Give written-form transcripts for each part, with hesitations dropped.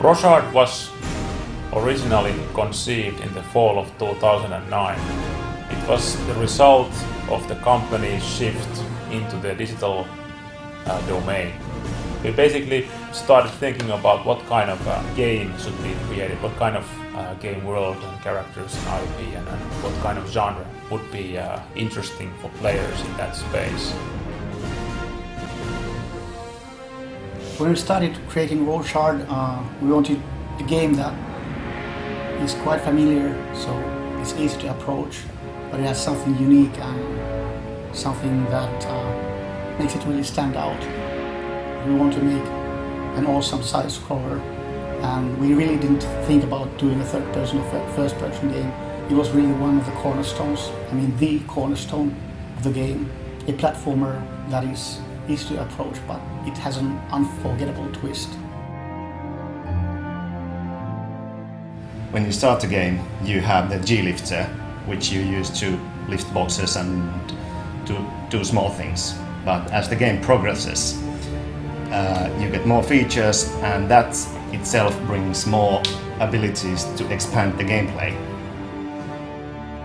Rochard was originally conceived in the fall of 2009. It was the result of the company's shift into the digital domain. We basically started thinking about what kind of game should be created, what kind of game world and characters and IP and what kind of genre would be interesting for players in that space. When we started creating Rochard, we wanted a game that is quite familiar, so it's easy to approach, but it has something unique and something that makes it really stand out. We want to make an awesome side-scroller, and we really didn't think about doing a third-person or first-person game. It was really one of the cornerstones, the cornerstone of the game. A platformer that is easy to approach, but it has an unforgettable twist. When you start the game, you have the G-lifter, which you use to lift boxes and to do small things. But as the game progresses, you get more features, and that itself brings more abilities to expand the gameplay.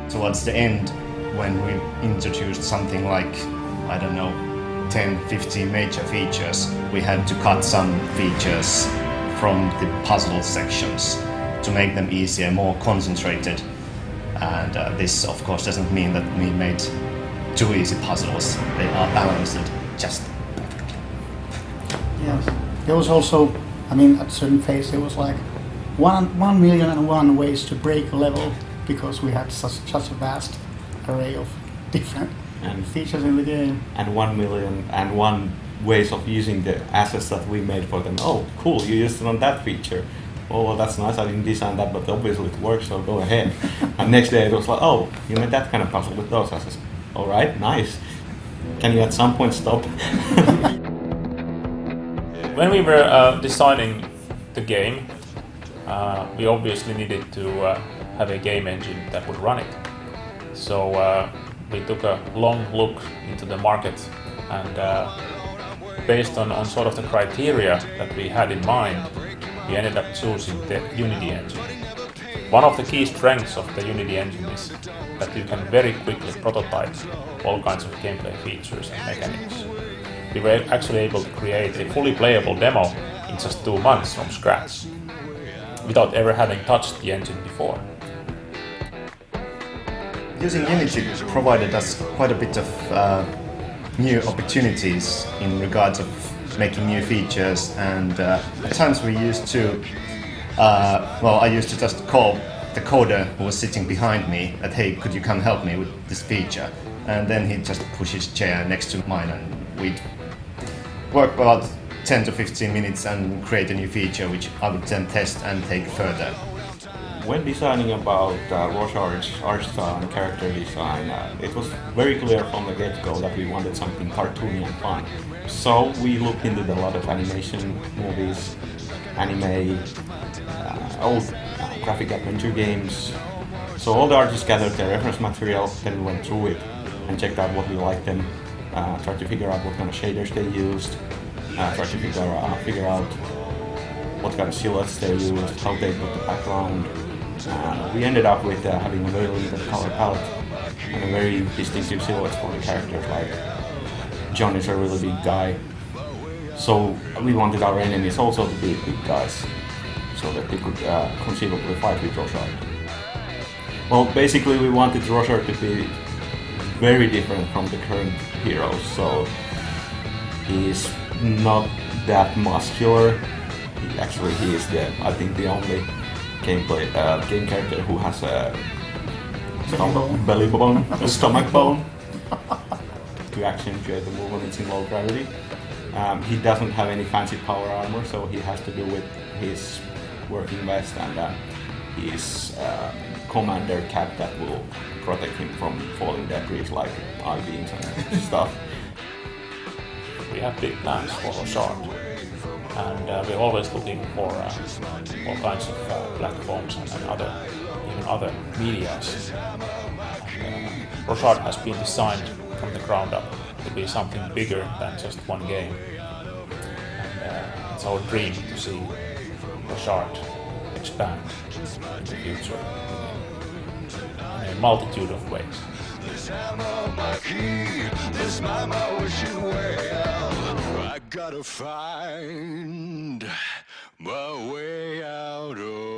Towards the end, when we introduced something like, 10, 15 major features, we had to cut some features from the puzzle sections to make them easier, more concentrated. And this, of course, doesn't mean that we made too easy puzzles. They are balanced just perfectly. Yes. There was also, at a certain phase, there was like 1,000,001 ways to break a level because we had such a vast array of different features in the game. And 1,000,001 ways of using the assets that we made for them. Oh, cool, you used it on that feature. Oh, well, that's nice, I didn't design that, but obviously it works, so go ahead. And next day it was like, oh, you made that kind of puzzle with those assets. All right, nice. Can you at some point stop? When we were designing the game, we obviously needed to have a game engine that would run it. So we took a long look into the market, and based on sort of the criteria that we had in mind, we ended up choosing the Unity engine. One of the key strengths of the Unity engine is that you can very quickly prototype all kinds of gameplay features and mechanics. We were actually able to create a fully playable demo in just 2 months from scratch, without ever having touched the engine before. Using Unity provided us quite a bit of new opportunities in regards of making new features, and at times we used to, I used to just call the coder who was sitting behind me that, hey, could you come help me with this feature? And then he'd just push his chair next to mine, and we'd work about 10 to 15 minutes and create a new feature which I would then test and take further. When designing about Rochard's art style and character design, it was very clear from the get-go that we wanted something cartoony and fun. So we looked into a lot of animation movies, anime, old graphic adventure games. So all the artists gathered their reference material, then we went through it and checked out what we liked them, tried to figure out what kind of shaders they used, tried to figure out what kind of silhouettes they used, how they put the background. We ended up with having a very limited color palette and a very distinctive silhouettes for the characters. Like John is a really big guy, so we wanted our enemies also to be big guys, so that they could conceivably fight with Rochard. Well, basically we wanted Rochard to be very different from the current heroes, so he's not that muscular. He is I think the only game character who has a belly bone, a stomach bone, to accentuate the movements in low gravity. He doesn't have any fancy power armor, so he has to do with his working vest and his commander cap that will protect him from falling debris like I-beams and stuff. We have big plans for Rochard, and we're always looking for all kinds of platforms and even other medias. Rochard has been designed from the ground up to be something bigger than just one game. And it's our dream to see Rochard Rochard expand in the future in a multitude of ways. This hammer, my key, this mama wish you well. I gotta find my way out of